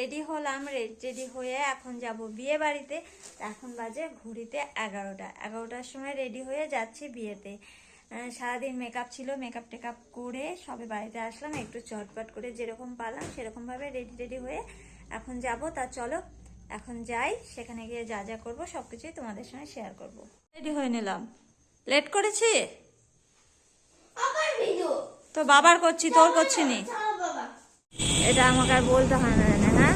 Ready হলাম, ready হয়ে এখন যাব বিয়ে বাড়িতে। এখন বাজে ঘড়িতে 11টার সময় রেডি হয়ে যাচ্ছি বিয়েতে। সারাদিন মেকআপ ছিল, মেকআপ টেকআপ করে সবে বাড়িতে আসলাম, একটু চটপট করে যেরকম পারলাম সেরকমভাবে রেডি হয়ে এখন যাব। তা চলো এখন যাই, সেখানে গিয়ে যা যা করবো সবকিছুই তোমাদের সঙ্গে শেয়ার করব। রেডি হয়ে নিলাম, লেট করেছি তো বাবার করছি, তোর করছি নি। এটা আমাকে আর বলতে হয় না, হ্যাঁ।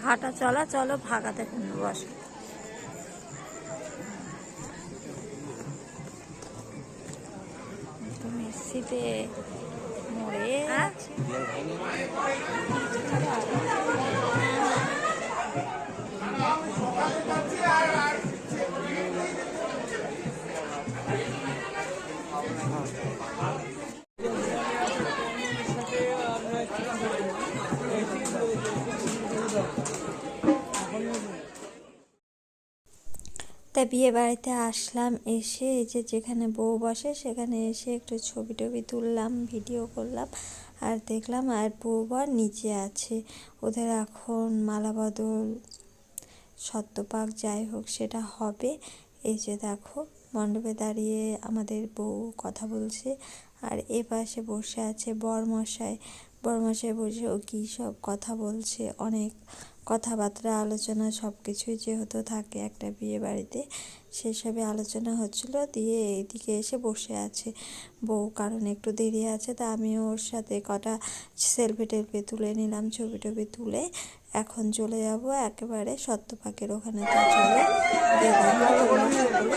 হাঁটা চলা, চলো ভাগাতে বসো। তুমি শীতে মরে আছি। তা বিয়ে বাড়িতে আসলাম, এসে এই যে যেখানে বউ বসে সেখানে এসে একটু ছবি টবি তুললাম, ভিডিও করলাম। আর দেখলাম আর বউ বর নিচে আছে, ওদের এখন মালা বদল সত্যপাক যাই হোক সেটা হবে। এই যে দেখো মণ্ডপে দাঁড়িয়ে আমাদের বউ কথা বলছে, আর এ পাশে বসে আছে বরমশাই। বরমশাই বসে ও কী সব কথা বলছে, অনেক কথাবার্তা আলোচনা সব কিছুই যেহেতু থাকে একটা বিয়ে বাড়িতে, সেসবে আলোচনা হচ্ছিল। দিয়ে এইদিকে এসে বসে আছে বউ, কারণ একটু দেরি আছে। তা আমিও ওর সাথে কটা সেলফি টেলফি তুলে নিলাম, ছবি টবি তুলে এখন চলে যাব একেবারে সত্যপাকের ওখানে। তো চলে গিয়ে দেখা তোমরা সকলে।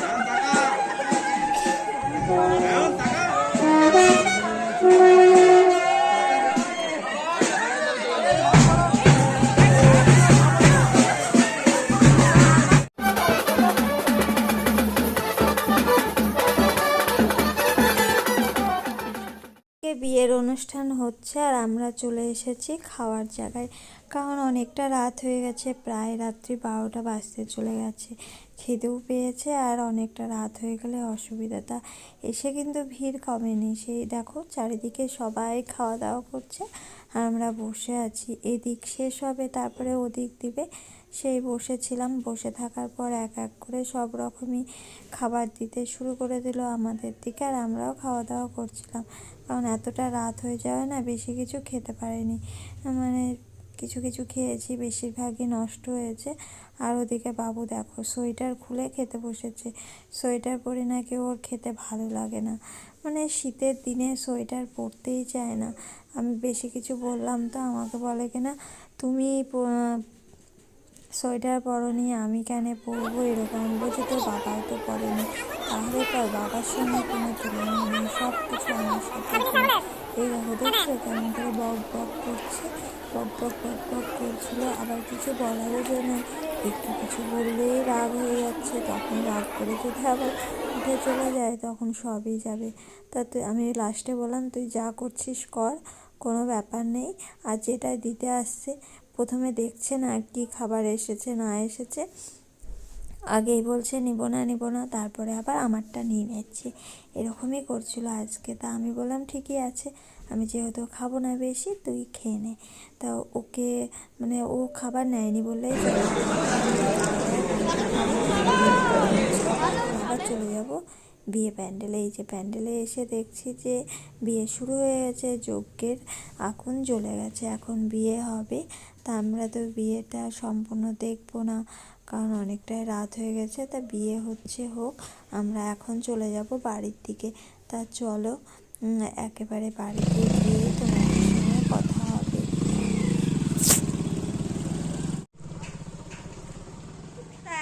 বিয়ের অনুষ্ঠান হচ্ছে আর আমরা চলে এসেছি খাওয়ার জায়গায়, কারণ অনেকটা রাত হয়ে গেছে, প্রায় রাত্রি 12টা বাজতে চলে গেছে। খিদেও পেয়েছে আর অনেকটা রাত হয়ে গেলে অসুবিধা। তা এসে কিন্তু ভিড় কমেনি, সেই দেখো চারিদিকে সবাই খাওয়া দাওয়া করছে আর আমরা বসে আছি। এদিক শেষ হবে তারপরে ওদিক দিবে, সেই বসেছিলাম। বসে থাকার পর এক এক করে সব রকমই খাবার দিতে শুরু করে দিল আমাদের দিকে, আর আমরাও খাওয়া দাওয়া করছিলাম। কারণ এতটা রাত হয়ে যাওয়া না, বেশি কিছু খেতে পারিনি, মানে কিছু কিছু খেয়েছি, বেশিরভাগই নষ্ট হয়েছে। আর ওদিকে বাবু দেখো সোয়েটার খুলে খেতে বসেছে। সোয়েটার পরে নাকি ওর খেতে ভালো লাগে না, মানে শীতের দিনে সোয়েটার পরতেই চায় না। আমি বেশি কিছু বললাম তো আমাকে বলে কিনা তুমি সোয়েটার পরনি, আমি কেন পরবো, এরকম বলছে। তোর বাবাও তো পরেনি, তাহলে পর বাবার সঙ্গে কোনো তুলনা নেই, সব কিছু আমার সাথে। এই দেখো দেখছো কেমন করে বক বক করছে, বক বক বক বক করছিল। আবার কিছু বলারও জন্য একটু কিছু বললেই রাগ হয়ে যাচ্ছে, তখন রাগ করে যদি আবার উঠে চলে যায় তখন সবই যাবে। তা আমি লাস্টে বললাম তুই যা করছিস কর, কোনো ব্যাপার নেই। আর যেটা দিতে আসছে প্রথমে দেখছে না কি খাবার এসেছে না এসেছে, আগেই বলছে নিব না, তারপরে আবার আমারটা নিয়ে নিচ্ছে, এরকমই করছিল আজকে। তা আমি বললাম ঠিকই আছে, আমি যেহেতু খাবো না বেশি, তুই খেয়ে নে। তা ওকে মানে ও খাবার নেয়নি বললেই আবার চলে যাব বিয়ে প্যান্ডেলে। এই যে প্যান্ডেলে এসে দেখছি যে বিয়ে শুরু হয়ে গেছে, যজ্ঞের আগুন জ্বলে গেছে, এখন বিয়ে হবে। তা আমরা তো বিয়েটা সম্পূর্ণ দেখবো না, কারণ অনেকটাই রাত হয়ে গেছে। তা বিয়ে হচ্ছে হোক, আমরা এখন চলে যাব বাড়ির দিকে। তা চলো একেবারে বাড়িতে গিয়ে তোমাদের সঙ্গে কথা হবে।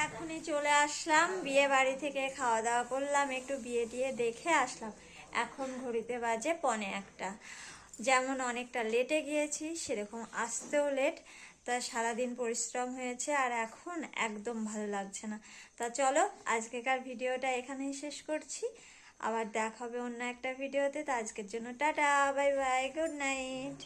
এখনই চলে আসলাম বিয়ে বাড়ি থেকে, খাওয়া দাওয়া করলাম, একটু বিয়ে টিয়ে দেখে আসলাম। এখন ঘড়িতে বাজে 1:45। যেমন অনেকটা লেটে গিয়েছি সেরকম আসতেও লেট। তা সারাদিন পরিশ্রম হয়েছে আর এখন একদম ভালো লাগছে না। তা চলো আজকেকার ভিডিওটা এখানেই শেষ করছি, আবার দেখা হবে অন্য একটা ভিডিওতে। তা আজকের জন্য tata, bye bye, good night.